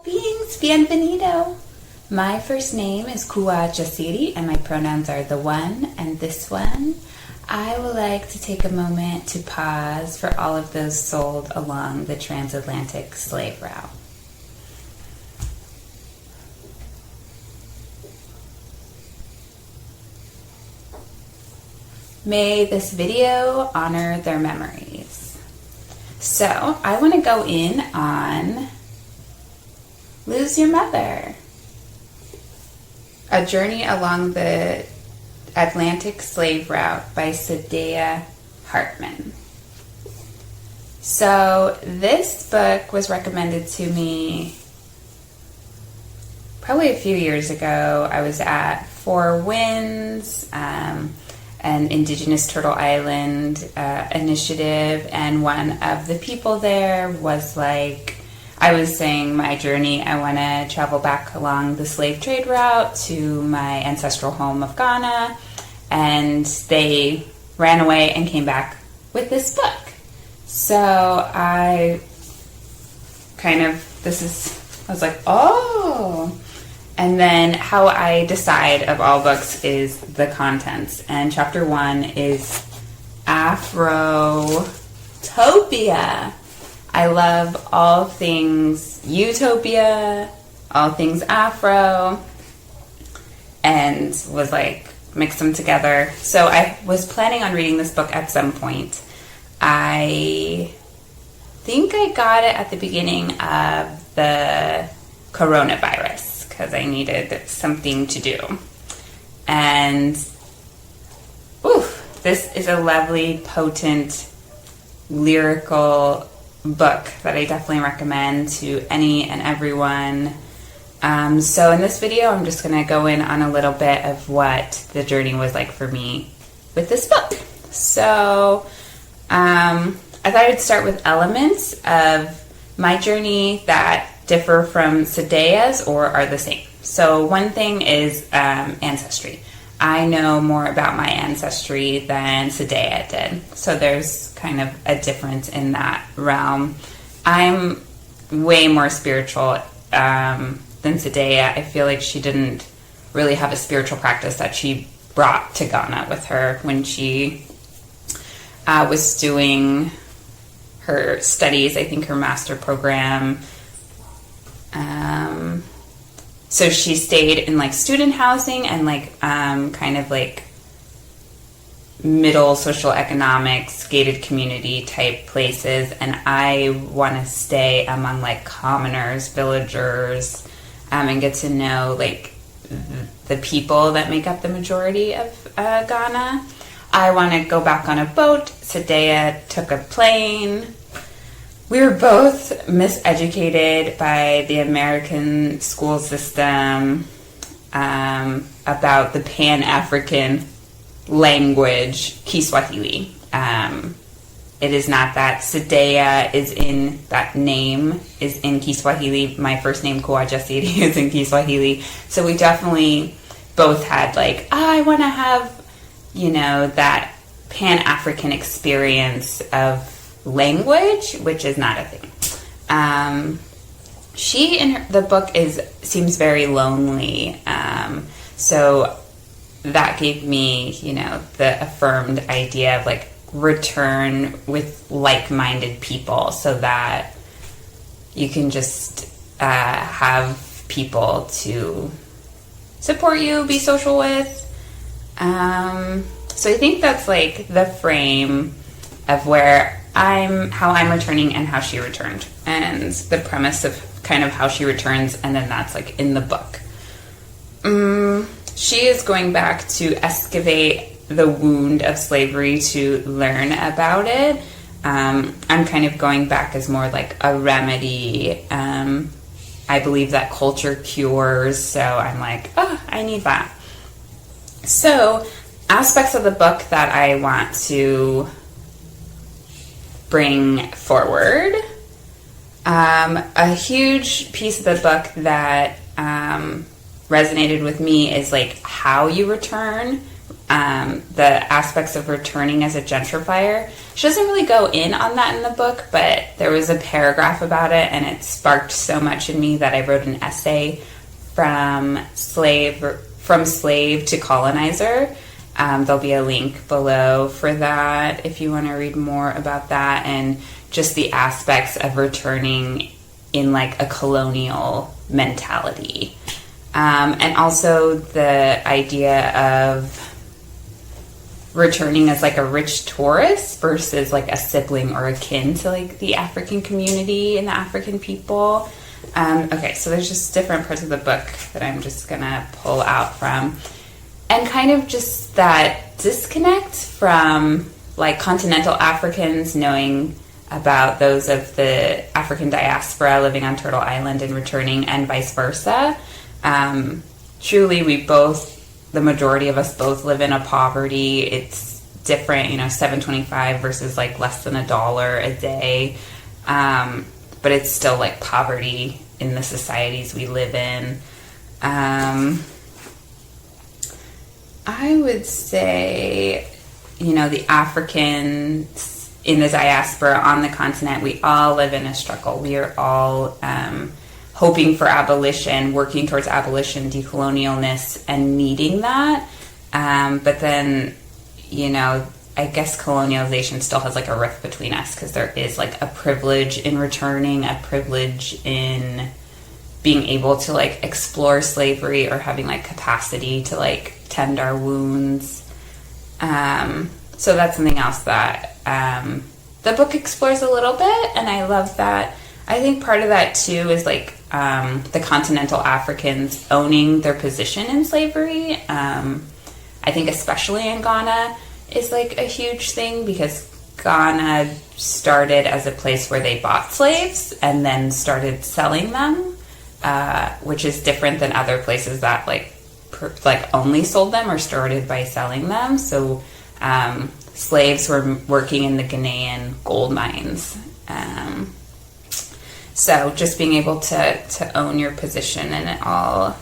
beings, bienvenido. My first name is Kuwa Jasiri, and my pronouns are the one and this one. I would like to take a moment to pause for all of those sold along the transatlantic slave route. May this video honor their memories. So, I want to go in on Lose Your Mother, A Journey Along the Atlantic Slave Route by Saidiya Hartman. So, this book was recommended to me probably a few years ago. I was at Four Winds, an Indigenous Turtle Island initiative, and one of the people there was like, I was saying my journey, I want to travel back along the slave trade route to my ancestral home of Ghana, and they ran away and came back with this book. So I was like, oh. And then how I decide of all books is the contents. And chapter 1 is Afro-Topia. I love all things utopia, all things Afro, and was like, mix them together. So I was planning on reading this book at some point. I think I got it at the beginning of the coronavirus, because I needed something to do. And this is a lovely, potent, lyrical book that I definitely recommend to any and everyone. So in this video, I'm just going to go in on a little bit of what the journey was like for me with this book. So I thought I'd start with elements of my journey that differ from Saidiya's or are the same. So one thing is ancestry. I know more about my ancestry than Saidiya did. So there's kind of a difference in that realm. I'm way more spiritual than Saidiya. I feel like she didn't really have a spiritual practice that she brought to Ghana with her when she was doing her studies, I think her master program. So she stayed in like student housing and like kind of like middle social economics, gated community type places, and I want to stay among like commoners, villagers, and get to know like the people that make up the majority of Ghana. I want to go back on a boat. Saidiya took a plane. We were both miseducated by the American school system about the Pan-African language, Kiswahili. It is not that. Saidiya is in, that name is in Kiswahili. My first name, Kuwa Jasiri, is in Kiswahili. So we definitely both had like, I want to have, that Pan-African experience of language, which is not a thing. She in the book seems very lonely, so that gave me the affirmed idea of like return with like-minded people so that you can just have people to support you, be social with. So I think that's like the frame of how I'm returning and how she returned, and the premise of kind of how she returns, and then that's like in the book. She is going back to excavate the wound of slavery to learn about it. I'm kind of going back as more like a remedy. I believe that culture cures, so I'm like, I need that. So aspects of the book that I want to bring forward. A huge piece of the book that resonated with me is like how you return. the aspects of returning as a gentrifier. She doesn't really go in on that in the book, but there was a paragraph about it, and it sparked so much in me that I wrote an essay from slave to colonizer. There'll be a link below for that if you want to read more about that, and just the aspects of returning in like a colonial mentality. And also the idea of returning as like a rich tourist versus like a sibling or a kin to like the African community and the African people. Okay, so there's just different parts of the book that I'm just gonna pull out from. And kind of just that disconnect from like continental Africans knowing about those of the African diaspora living on Turtle Island and returning, and vice versa. Truly, the majority of us both live in a poverty. It's different, $7.25 versus like less than $1 a day. But it's still like poverty in the societies we live in. I would say, the Africans in the diaspora on the continent, we all live in a struggle. We are all hoping for abolition, working towards abolition, decolonialness, and needing that. But then, I guess colonialization still has like a rift between us, because there is like a privilege in returning, a privilege in being able to like explore slavery or having like capacity to like tend our wounds. So that's something else that the book explores a little bit, and I love that. I think part of that too is like the continental Africans owning their position in slavery. I think especially in Ghana is like a huge thing, because Ghana started as a place where they bought slaves and then started selling them, which is different than other places that like only sold them or started by selling them. So slaves were working in the Ghanaian gold mines. So just being able to own your position in it all.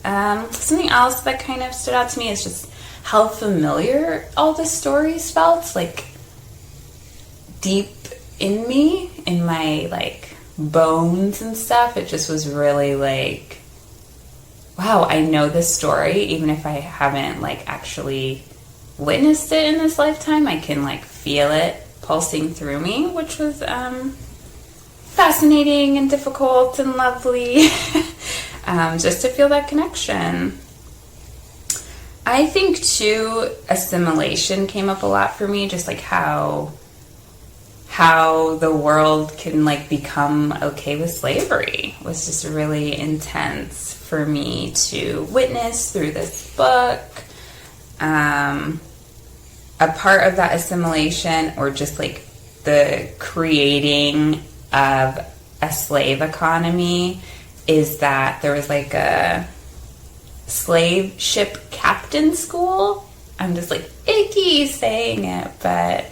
Something else that kind of stood out to me is just how familiar all the stories felt, like deep in me, in my like bones and stuff. It just was really like, wow, I know this story, even if I haven't like actually witnessed it in this lifetime. I can like feel it pulsing through me, which was fascinating and difficult and lovely. Just to feel that connection. I think too, assimilation came up a lot for me, just like how the world can like become okay with slavery was just really intense for me to witness through this book. A part of that assimilation, or just like the creating of a slave economy, is that there was like a slave ship captain school. I'm just like icky saying it, but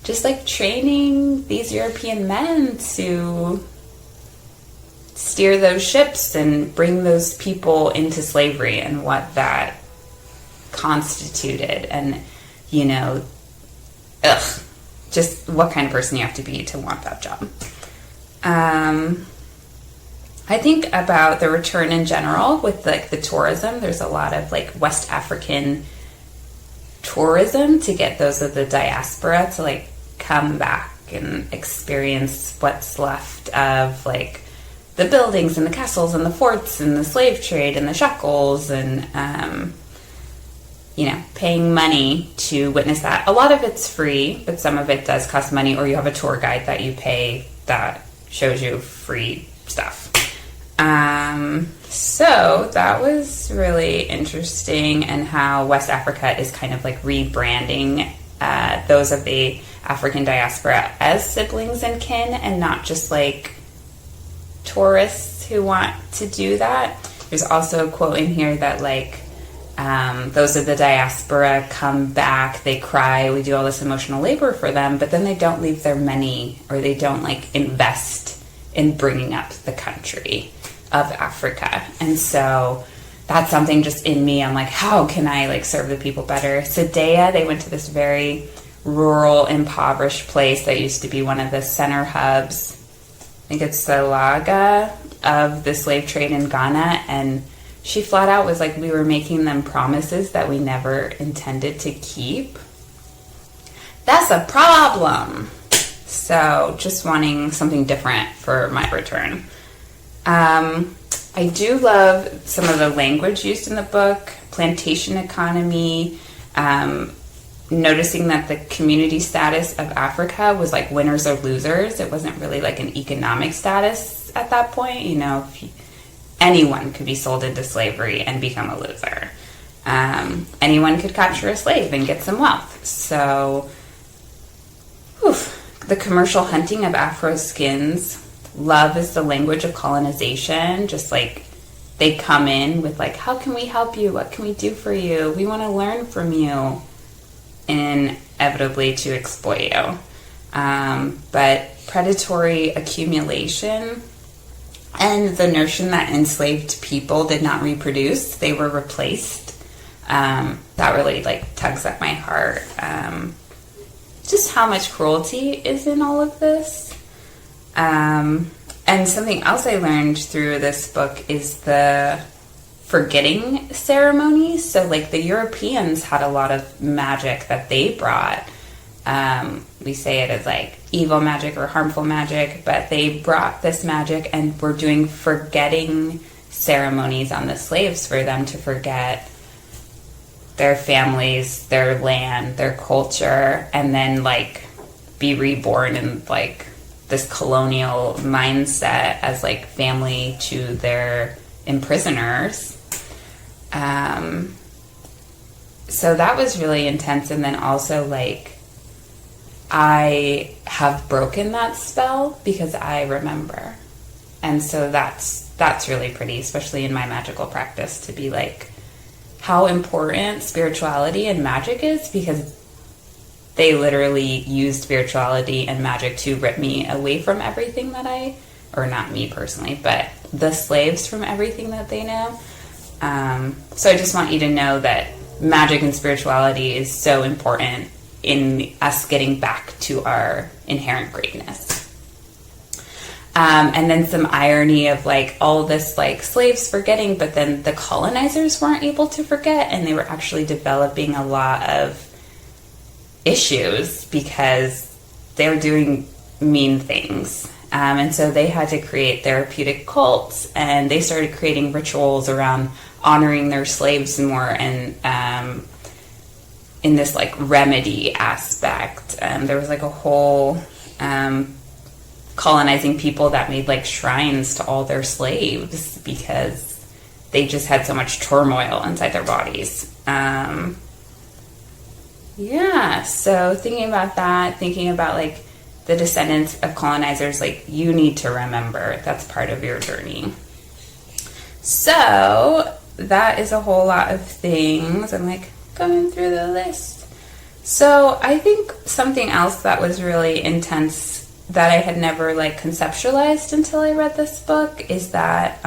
just like training these European men to steer those ships and bring those people into slavery, and what that constituted, and just what kind of person you have to be to want that job. I think about the return in general with like the tourism. There's a lot of like West African tourism to get those of the diaspora to like come back and experience what's left of like the buildings and the castles and the forts and the slave trade and the shackles, and paying money to witness that. A lot of it's free, but some of it does cost money, or you have a tour guide that you pay that shows you free stuff. So that was really interesting, and how West Africa is kind of like rebranding those of the African diaspora as siblings and kin, and not just like tourists who want to do that. There's also a quote in here that like those of the diaspora come back, they cry, we do all this emotional labor for them, but then they don't leave their money, or they don't like invest in bringing up the country of Africa. And so that's something just in me. I'm like, how can I like serve the people better? Saidiya, they went to this very rural, impoverished place that used to be one of the center hubs. I think it's the Laga of the slave trade in Ghana. And she flat out was like, we were making them promises that we never intended to keep. That's a problem. So just wanting something different for my return. I do love some of the language used in the book, plantation economy, noticing that the community status of Africa was like winners or losers. It wasn't really like an economic status at that point. You know, anyone could be sold into slavery and become a loser. Anyone could capture a slave and get some wealth. So, the commercial hunting of Afro skins. Love is the language of colonization. Just like they come in with like, how can we help you? What can we do for you? We want to learn from you. Inevitably to exploit you. But predatory accumulation and the notion that enslaved people did not reproduce, they were replaced. That really like tugs at my heart. Just how much cruelty is in all of this. And something else I learned through this book is the forgetting ceremonies. So like the Europeans had a lot of magic that they brought. We say it as like evil magic or harmful magic, but they brought this magic and were doing forgetting ceremonies on the slaves for them to forget their families, their land, their culture, and then like be reborn in like this colonial mindset as like family to their imprisoners. So that was really intense. And then also like I have broken that spell because I remember. And so that's really pretty, especially in my magical practice, to be like how important spirituality and magic is, because they literally used spirituality and magic to rip me away from everything that or not me personally, but the slaves from everything that they know. So I just want you to know that magic and spirituality is so important in us getting back to our inherent greatness. And then some irony of like all this like slaves forgetting, but then the colonizers weren't able to forget, and they were actually developing a lot of issues because they were doing mean things. And so they had to create therapeutic cults, and they started creating rituals around honoring their slaves more, and in this like remedy aspect. There was like a whole colonizing people that made like shrines to all their slaves because they just had so much turmoil inside their bodies. Yeah, so thinking about that, thinking about like the descendants of colonizers, like you need to remember that's part of your journey. So that is a whole lot of things. I'm like going through the list. So I think something else that was really intense that I had never like conceptualized until I read this book is that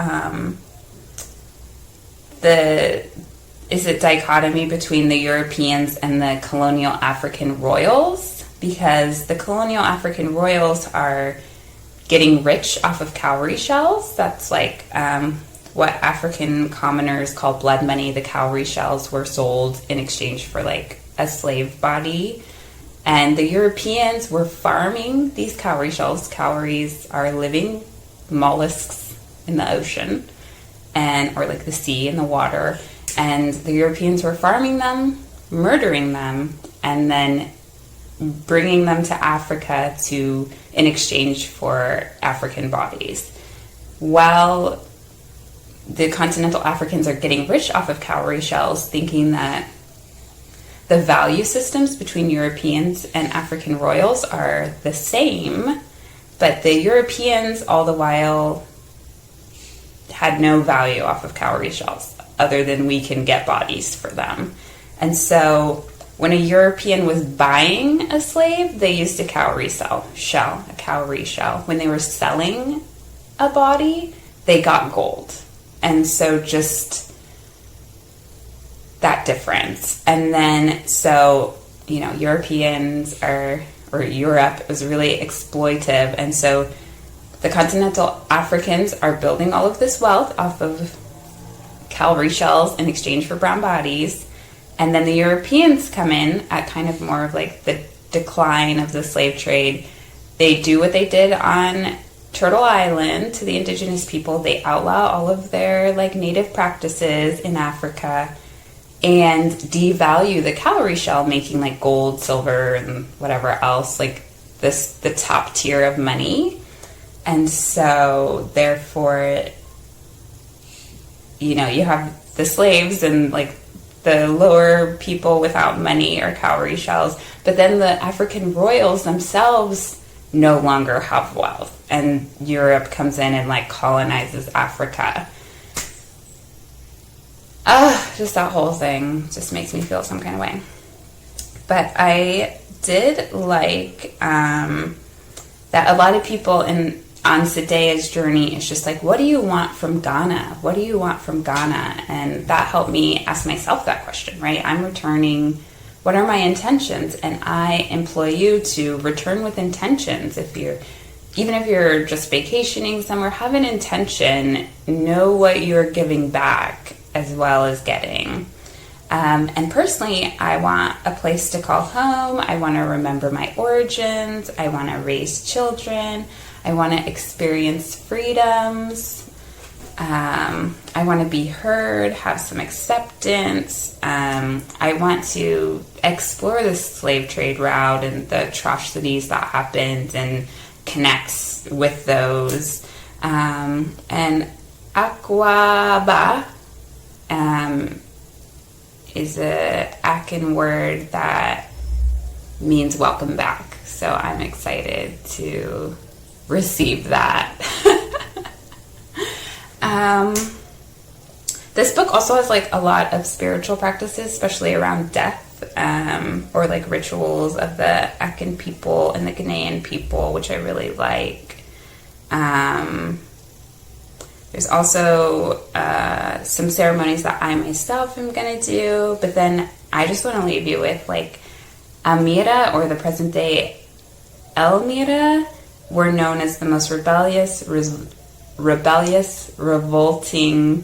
dichotomy between the Europeans and the colonial African royals, because the colonial African royals are getting rich off of cowrie shells. That's like what African commoners call blood money. The cowrie shells were sold in exchange for like a slave body. And the Europeans were farming these cowrie shells. Cowries are living mollusks in the ocean, or like the sea and the water. And the Europeans were farming them, murdering them, and then bringing them to Africa in exchange for African bodies. While the continental Africans are getting rich off of cowrie shells, thinking that the value systems between Europeans and African royals are the same, but the Europeans all the while had no value off of cowrie shells other than we can get bodies for them. And so when a European was buying a slave, they used a cowrie shell. When they were selling a body, they got gold. And so just that difference. And then, so, you know, Europeans are, or Europe was really exploitive. And so the continental Africans are building all of this wealth off of cowrie shells in exchange for brown bodies. And then the Europeans come in at kind of more of like the decline of the slave trade. They do what they did on Turtle Island to the indigenous people. They outlaw all of their like native practices in Africa and devalue the cowrie shell, making like gold, silver, and whatever else, like the top tier of money. And so therefore, you know, you have the slaves and like the lower people without money or cowrie shells, but then the African royals themselves no longer have wealth, and Europe comes in and like colonizes Africa. Just that whole thing just makes me feel some kind of way. But I did like that a lot of people on Saidiya's journey is just like, what do you want from Ghana? What do you want from Ghana? And that helped me ask myself that question, right? I'm returning. What are my intentions? And I implore you to return with intentions. Even if you're just vacationing somewhere, have an intention. Know what you're giving back as well as getting. And personally, I want a place to call home. I want to remember my origins. I want to raise children. I want to experience freedoms. I want to be heard, have some acceptance. I want to explore the slave trade route and the atrocities that happened and connects with those. And Akwaba is a Akan word that means welcome back. So I'm excited to receive that. This book also has like a lot of spiritual practices, especially around death, or like rituals of the Akan people and the Ghanaian people, which I really like. There's also some ceremonies that I myself am gonna do, but then I just want to leave you with like Amira, or the present day Elmira, were known as the most rebellious, revolting,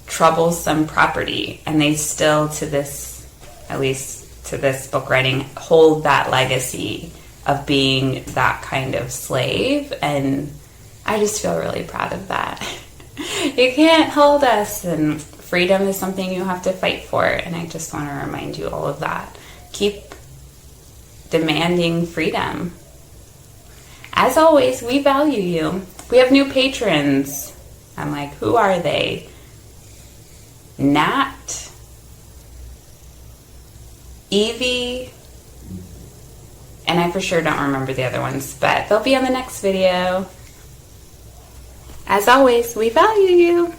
troublesome property, and they still, to this, at least to this book writing, hold that legacy of being that kind of slave. And I just feel really proud of that. You can't hold us, and freedom is something you have to fight for, and I just want to remind you all of that. Keep demanding freedom. As always, we value you. We have new patrons. I'm like, who are they? Nat, Evie, and I for sure don't remember the other ones, but they'll be on the next video. As always, we value you.